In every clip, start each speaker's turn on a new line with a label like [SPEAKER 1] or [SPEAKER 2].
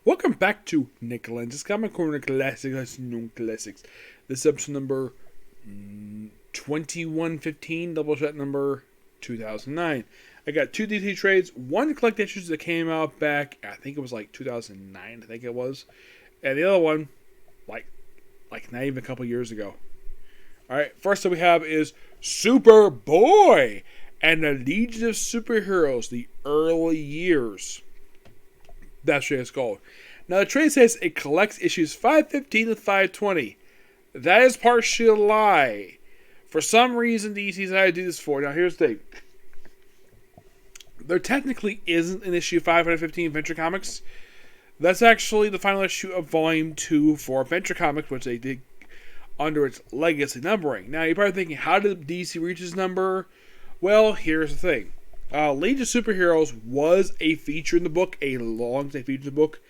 [SPEAKER 1] Welcome back to Lenz's Comic Corner Classics, known classics. This is episode number 2115, Doubleshot number 2009. I got two DC trades, one collect issues that came out back, I think it was like 2009, I think it was, and the other one, like not even a couple years ago. Alright, first that we have is Superboy and the Legion of Superheroes, the early years. That's what it's called. Now, the trade says it collects issues 515 to 520. That is partially a lie. For some reason, DC decided to do this for. Now, here's the thing. There technically isn't an issue 515 Venture Comics. That's actually the final issue of Volume 2 for Venture Comics, which they did under its legacy numbering. Now, you're probably thinking, how did DC reach this number? Well, here's the thing. Legion of Superheroes was a feature in the book, a long-time feature in the book.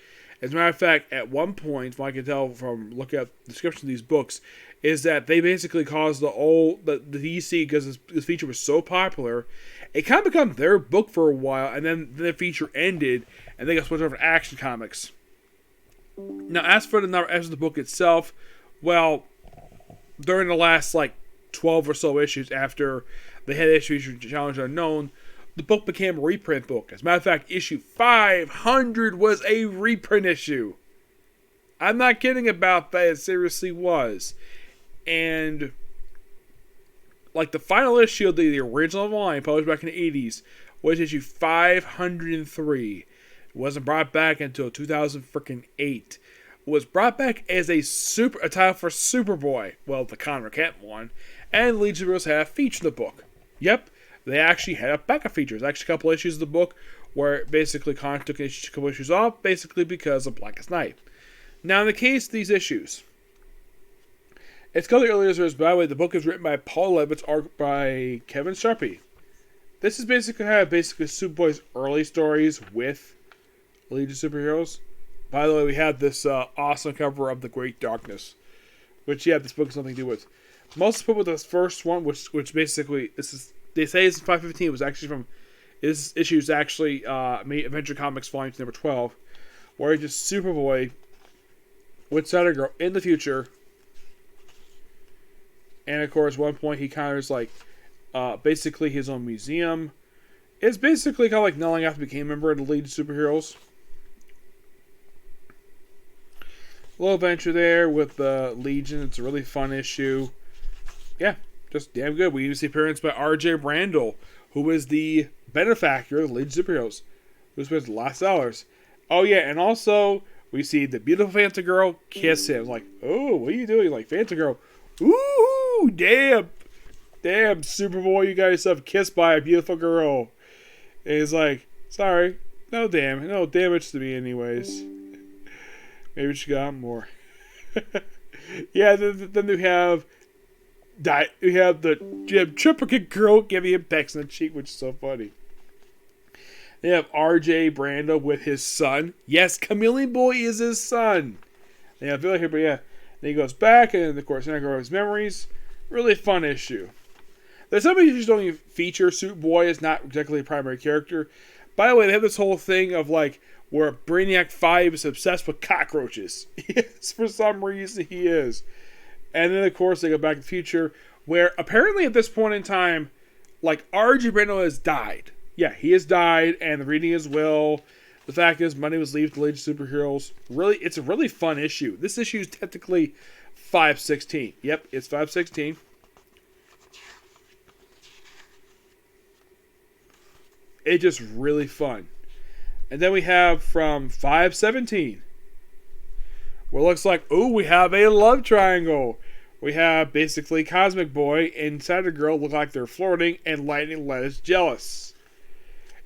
[SPEAKER 1] As a matter of fact, at one point, from what I can tell from looking at the description of these books, is that they basically caused the DC, because this feature was so popular, it kind of became their book for a while, and then the feature ended, and they got switched over to Action Comics. Now, as for the book itself, well, during the last 12 or so issues after they had issue Challenge Unknown, the book became a reprint book. As a matter of fact, issue 500 was a reprint issue. I'm not kidding about that. It seriously was. And the final issue of the original volume, published back in the 80s, was issue 503. It wasn't brought back until 2008. It was brought back as a title for Superboy. Well, the Conor Kent one. And Legion of Heroes had a feature in the book. Yep. They actually had a backup feature. There's actually a couple issues of the book where basically Conor took a couple issues off, basically because of Blackest Night. Now, in the case of these issues, it's called the earlier years. By the way, the book is written by Paul Levitz, art by Kevin Sharpie. This is basically Superboy's early stories with Legion of Superheroes. By the way, we have this awesome cover of The Great Darkness, which this book has nothing to do with. Most put with this first one, which basically they say it's 515. It was actually from this issue is actually Adventure Comics Volume number 12, where it's just Superboy with Saturn Girl in the future, and of course, at one point he kind of is basically his own museum. It's basically kind of like Nelling after he became a member of the Legion of Superheroes. A little adventure there with the Legion. It's a really fun issue. Yeah, just damn good. We even see appearance by R.J. Brandel, who is the benefactor of the Legion of Superheroes, who spends the last dollars. Oh yeah, and also we see the beautiful Fanta Girl kiss him. Oh, what are you doing? Fanta Girl, ooh, damn, Superboy, you got yourself kissed by a beautiful girl. And he's like, sorry, no damage to me anyways. Maybe she got more. Yeah, then we have the triplicate girl giving him pecks in the cheek, which is so funny. They have R.J. Brando with his son. Yes, Chameleon Boy is his son. They have Billy here, but yeah. Then he goes back, and of course, now his memories. Really fun issue. There's some issues don't even feature Superboy as not exactly a primary character. By the way, they have this whole thing of where Brainiac 5 is obsessed with cockroaches. Yes, for some reason he is. And then, of course, they go back to the future, where apparently at this point in time, R.J. Brando has died. Yeah, he has died, and reading his will. The fact is, money was leaving the Legion of Superheroes. Really, it's a really fun issue. This issue is technically 516. Yep, it's 516. It's just really fun. And then we have from 517. Well, it looks like, we have a love triangle. We have basically Cosmic Boy and Saturn Girl look like they're flirting, and Lightning Lad is jealous.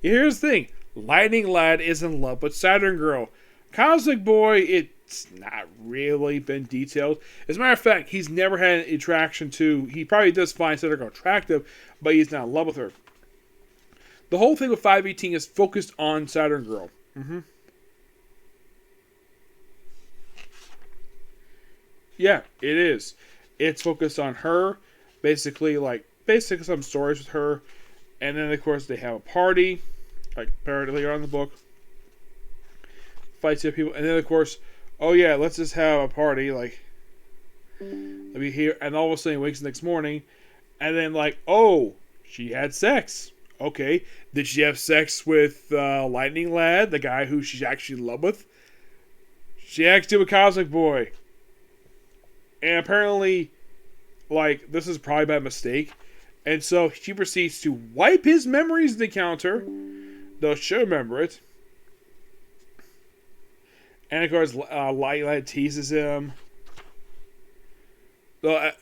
[SPEAKER 1] Here's the thing. Lightning Lad is in love with Saturn Girl. Cosmic Boy, it's not really been detailed. As a matter of fact, he's never had an attraction to... He probably does find Saturn Girl attractive, but he's not in love with her. The whole thing with 518 is focused on Saturn Girl. Yeah, it is. It's focused on her, basically some stories with her, and then of course they have a party, apparently on the book. fights the people, and then of course, oh yeah, let's just have a party, like, let me hear, and all of a sudden he wakes the next morning, and then like, oh, she had sex. Okay, did she have sex with Lightning Lad, the guy who she's actually in love with? She actually with Cosmic Boy. And apparently, like, this is probably by mistake. And so she proceeds to wipe his memories of the encounter, though she'll remember it. And of course, Lightning Lad teases him.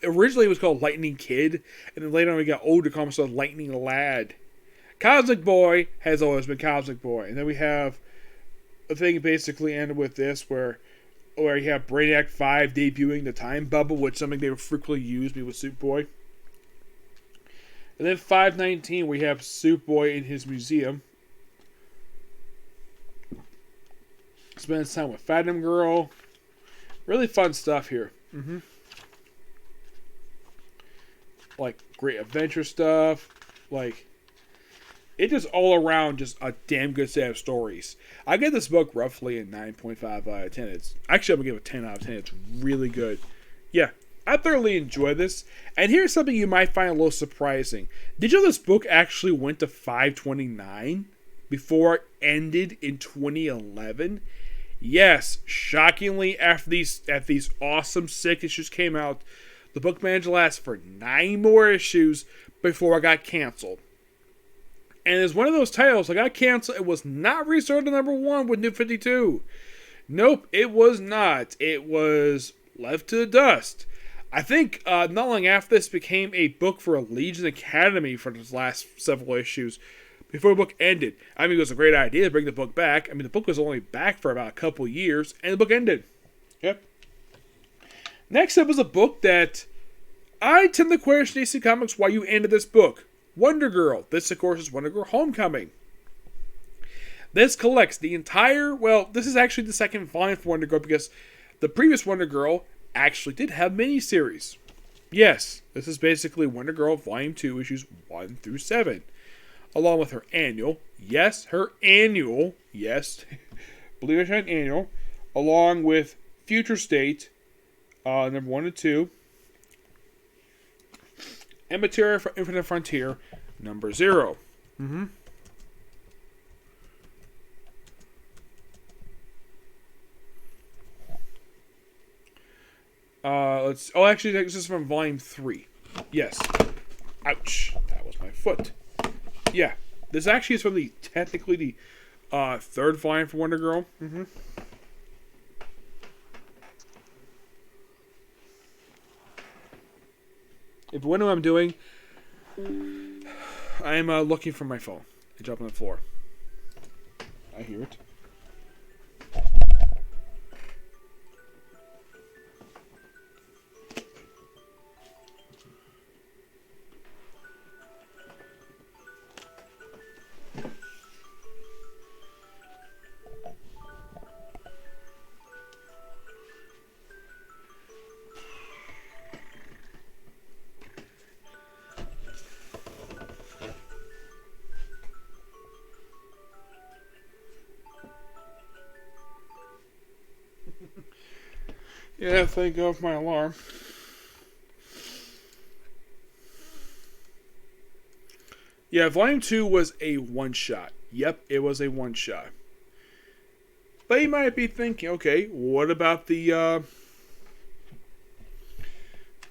[SPEAKER 1] Originally it was called Lightning Kid, and then later on we got older comics called Lightning Lad. Cosmic Boy has always been Cosmic Boy. And then we have a thing basically ended with this where you have Brainiac 5 debuting the Time Bubble, which is something they would frequently use with Superboy. And then 519 we have Superboy in his museum. Spends time with Fathom Girl. Really fun stuff here. Like, great adventure stuff. Like, it's just all around just a damn good set of stories. I give this book roughly a 9.5 out of 10. It's actually, I'm going to give it a 10 out of 10. It's really good. Yeah, I thoroughly enjoy this. And here's something you might find a little surprising. Did you know this book actually went to 529 before it ended in 2011? Yes, shockingly, after these awesome 6 issues came out, the book managed to last for 9 more issues before it got canceled. And it's one of those titles that got canceled. It was not restored to #1 with New 52. Nope, it was not. It was left to the dust. I think not long after this became a book for Legion Academy for the last several issues before the book ended. I mean, it was a great idea to bring the book back. I mean, the book was only back for about a couple years, and the book ended. Yep. Next up is a book that I tend to question DC Comics why you ended this book. Wonder Girl. This, of course, is Wonder Girl Homecoming. This collects the entire... Well, this is actually the second volume for Wonder Girl because the previous Wonder Girl actually did have miniseries. Yes, this is basically Wonder Girl Volume 2, issues 1 through 7. Along with her annual. Yes, her annual. Yes. Believe it or not, annual. Along with Future State, number 1 and 2. And Material for Infinite Frontier, number 0. Actually, this is from Volume 3. Yes. Ouch. That was my foot. Yeah. This actually is from technically the third volume for Wonder Girl. If you wonder what I'm doing, I'm looking for my phone. I dropped on the floor. I hear it. Yeah, thank God for my alarm. Yeah, Volume 2 was a one-shot. Yep, it was a one-shot. But you might be thinking, okay, what about the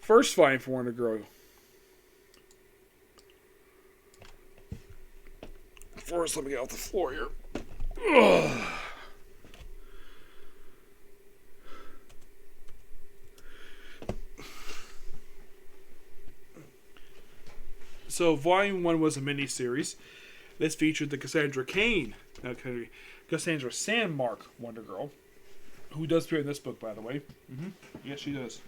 [SPEAKER 1] first volume for Wonder Girl? First, let me get off the floor here. Ugh. So, Volume 1 was a mini-series. This featured the Cassandra Sandmark Wonder Girl, who does appear in this book, by the way. Yes, she does.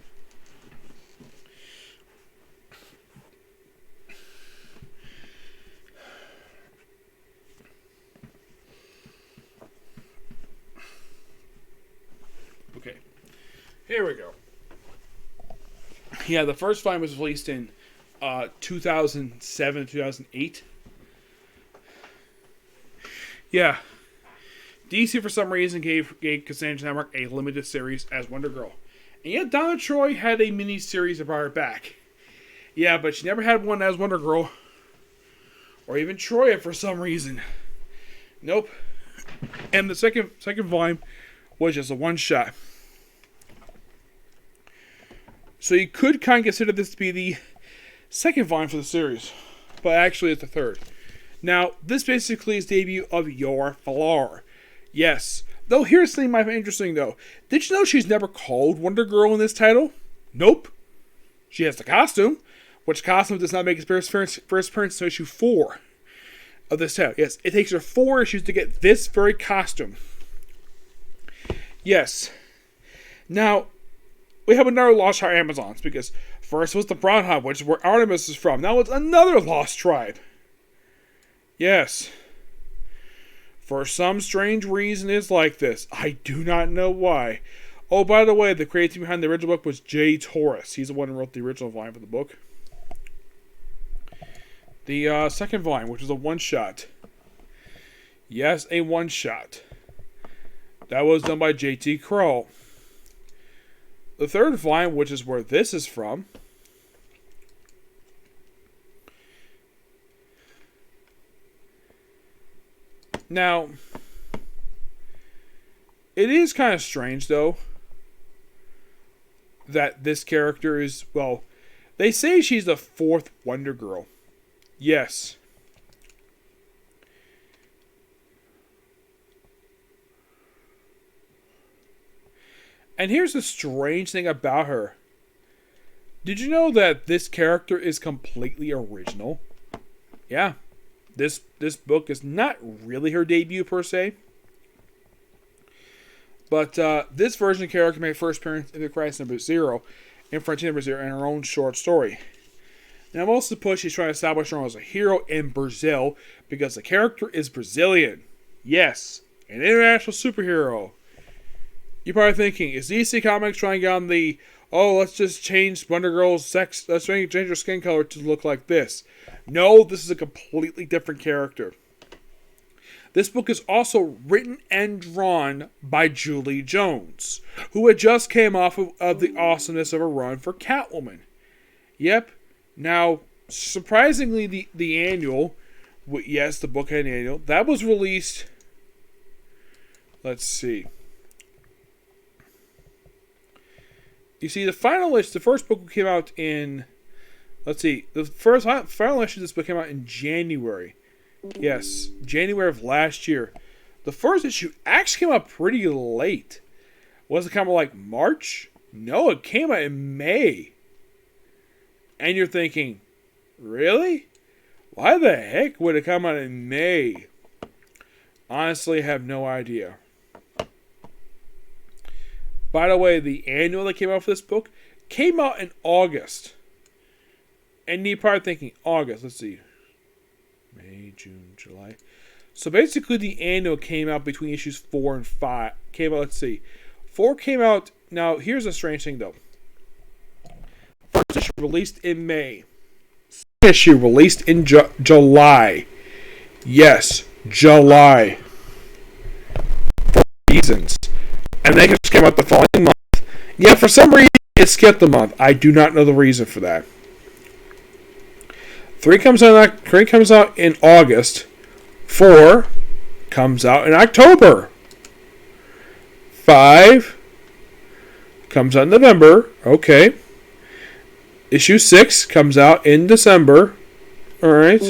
[SPEAKER 1] Okay, here we go. Yeah, the first volume was released in 2007, 2008. Yeah. DC, for some reason, gave Cassandra Network a limited series as Wonder Girl. And yet, Donna Troy had a mini-series that brought her back. Yeah, but she never had one as Wonder Girl. Or even Troya for some reason. Nope. And the second volume was just a one-shot. So you could kind of consider this to be the second volume for the series. But actually, it's the third. Now, this basically is the debut of Your Flower. Yes. Though, here's something might be interesting, though. Did you know she's never called Wonder Girl in this title? Nope. She has the costume, which costume does not make its first appearance until issue 4 of this title. Yes, it takes her 4 issues to get this very costume. Yes. Now, we have another lost tribe Amazons, because first was the Brown Hive, which is where Artemis is from. Now it's another lost tribe. Yes. For some strange reason, it's like this. I do not know why. Oh, by the way, the creator behind the original book was Jay Torres. He's the one who wrote the original volume of the book. The second volume, which is a one-shot. Yes, a one-shot. That was done by J.T. Kroll. The third volume, which is where this is from, now, it is kind of strange, though, that this character is, well, they say she's the 4th Wonder Girl. Yes. And here's the strange thing about her. Did you know that this character is completely original? Yeah. This book is not really her debut per se. But this version of the character made first appearance in the Crisis number 0 and Frontier number 0 in her own short story. Now, most of the push, she's trying to establish her as a hero in Brazil because the character is Brazilian. Yes, an international superhero. You're probably thinking, is DC Comics trying to get on the, oh, let's just change Wonder Girl's sex, let's change her skin color to look like this? No, this is a completely different character. This book is also written and drawn by Julie Jones, who had just came off of the awesomeness of a run for Catwoman. Yep. Now, surprisingly, the annual, yes, the book had an annual, that was released, let's see. You see, the first book came out in, let's see, the final issue of this book came out in January. Yes, January of last year. The first issue actually came out pretty late. Was it kind of like March? No, it came out in May. And you're thinking, really? Why the heck would it come out in May? Honestly, I have no idea. By the way, the annual that came out for this book came out in August. And you're probably thinking, August, let's see. May, June, July. So basically the annual came out between issues 4 and 5. Came out, let's see. 4 came out, now here's a strange thing though. First issue released in May. Second issue released in July. Yes, July. For reasons. And then it just came out the following month. Yeah, for some reason it skipped a month. I do not know the reason for that. 3 comes out in August. 4 comes out in October. 5 comes out in November. Okay. Issue 6 comes out in December. Alright.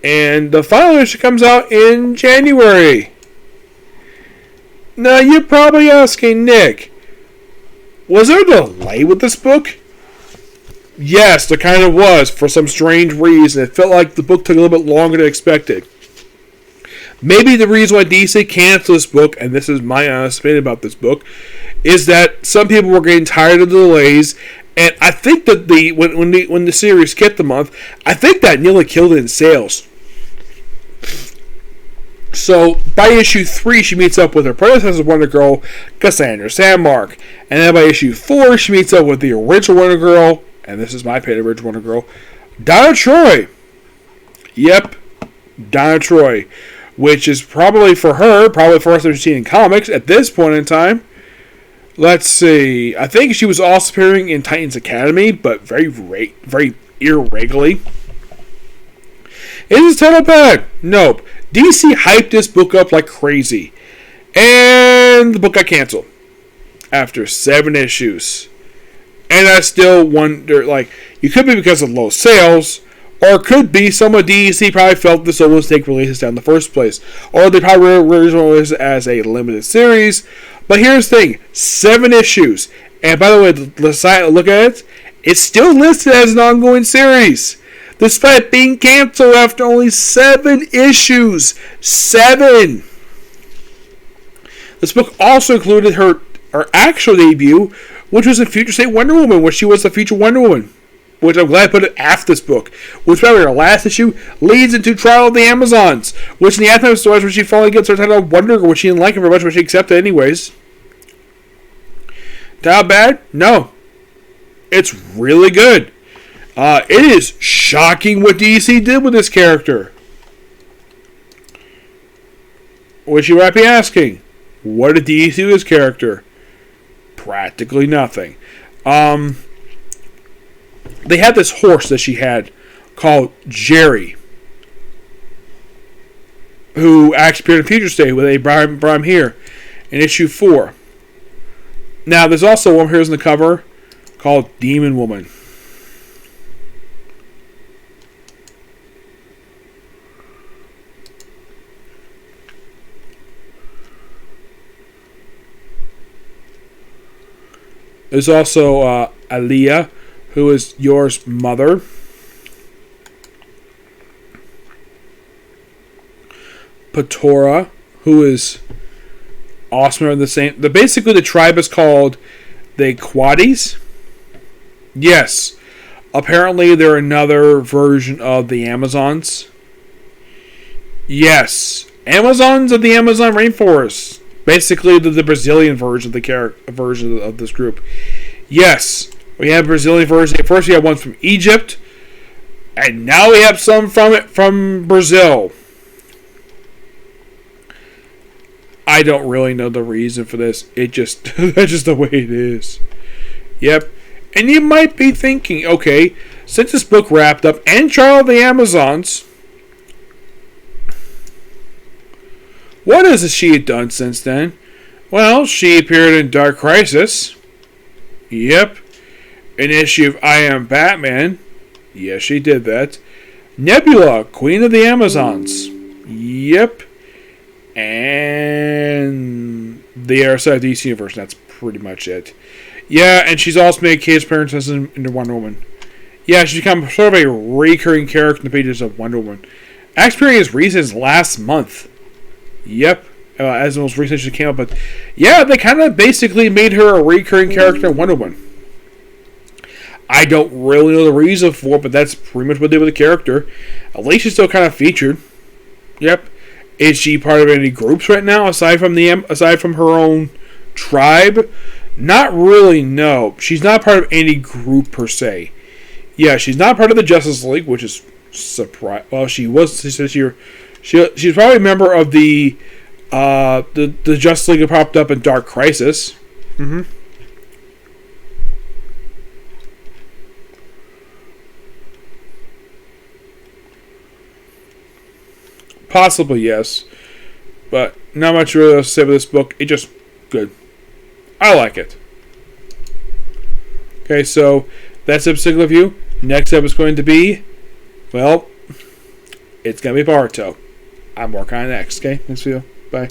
[SPEAKER 1] And the final issue comes out in January. Now, you're probably asking, Nick, was there a delay with this book? Yes, there kind of was, for some strange reason. It felt like the book took a little bit longer than expected. Maybe the reason why DC canceled this book, and this is my honest opinion about this book, is that some people were getting tired of the delays, and I think that when the series skipped the month, I think that nearly killed it in sales. So, by issue 3, she meets up with her predecessor Wonder Girl, Cassandra Sandmark. And then by issue 4, she meets up with the original Wonder Girl, and this is my opinion, original Wonder Girl, Donna Troy. Yep, Donna Troy. which is probably for her, probably for us that we've seen in comics at this point in time. Let's see. I think she was also appearing in Titans Academy, but very irregularly. Is this title bad? Nope. DC hyped this book up like crazy. And the book got canceled after 7 issues. And I still wonder, like, it could be because of low sales, or it could be someone DC probably felt this will take releases down in the first place. Or they probably originally released it as a limited series. But here's the thing, 7 issues. And by the way, the site, look at it, it's still listed as an ongoing series. Despite being canceled after only 7 issues. 7! This book also included her actual debut, which was in Future State Wonder Woman, where she was the future Wonder Woman. Which I'm glad I put it after this book. Which, probably her last issue, leads into Trial of the Amazons. Which in the aftermath of stories where she finally gets her title of Wonder Girl, which she didn't like very much, but she accepted anyways. That bad? No. It's really good. It is shocking what DC did with this character. Which you might be asking, what did DC do with this character? Practically nothing. They had this horse that she had called Jerry, who actually appeared in Future State when they brought him here in issue 4. Now, there's also one here in the cover called Demon Woman. There's also Aaliyah, who is Yor's mother. Patora, who is awesome. The same. Basically, the tribe is called the Quadis. Yes, apparently they're another version of the Amazons. Yes, Amazons of the Amazon rainforest. Basically, the Brazilian version of the version of this group. Yes, we have Brazilian version. First, we had one from Egypt, and now we have some from Brazil. I don't really know the reason for this. It just that's just the way it is. Yep. And you might be thinking, okay, since this book wrapped up and Trial of the Amazons, what has she done since then? Well, she appeared in Dark Crisis. Yep. An issue of I Am Batman. Yes, she did that. Nebula, Queen of the Amazons. Yep. And the outside DC universe. That's pretty much it. Yeah, and she's also made case appearances in Wonder Woman. Yeah, she's become sort of a recurring character in the pages of Wonder Woman. Actually, as recent as last month. Yep. As the most recent she came up, but yeah, they kind of basically made her a recurring character in Wonder Woman. I don't really know the reason for it, but that's pretty much what they did with the character. At least she's still kind of featured. Yep. Is she part of any groups right now aside from her own tribe? Not really. No, she's not part of any group per se. Yeah, she's not part of the Justice League, which is surprise. Well, she was this year. She's probably a member of the Justice League that popped up in Dark Crisis. Mm-hmm. Possibly, yes. But not much really else to say about this book. It's just good. I like it. Okay, so that's episode review. Next episode is going to be, well, it's going to be Baruto. I'm working on it next, okay? Next video. Bye.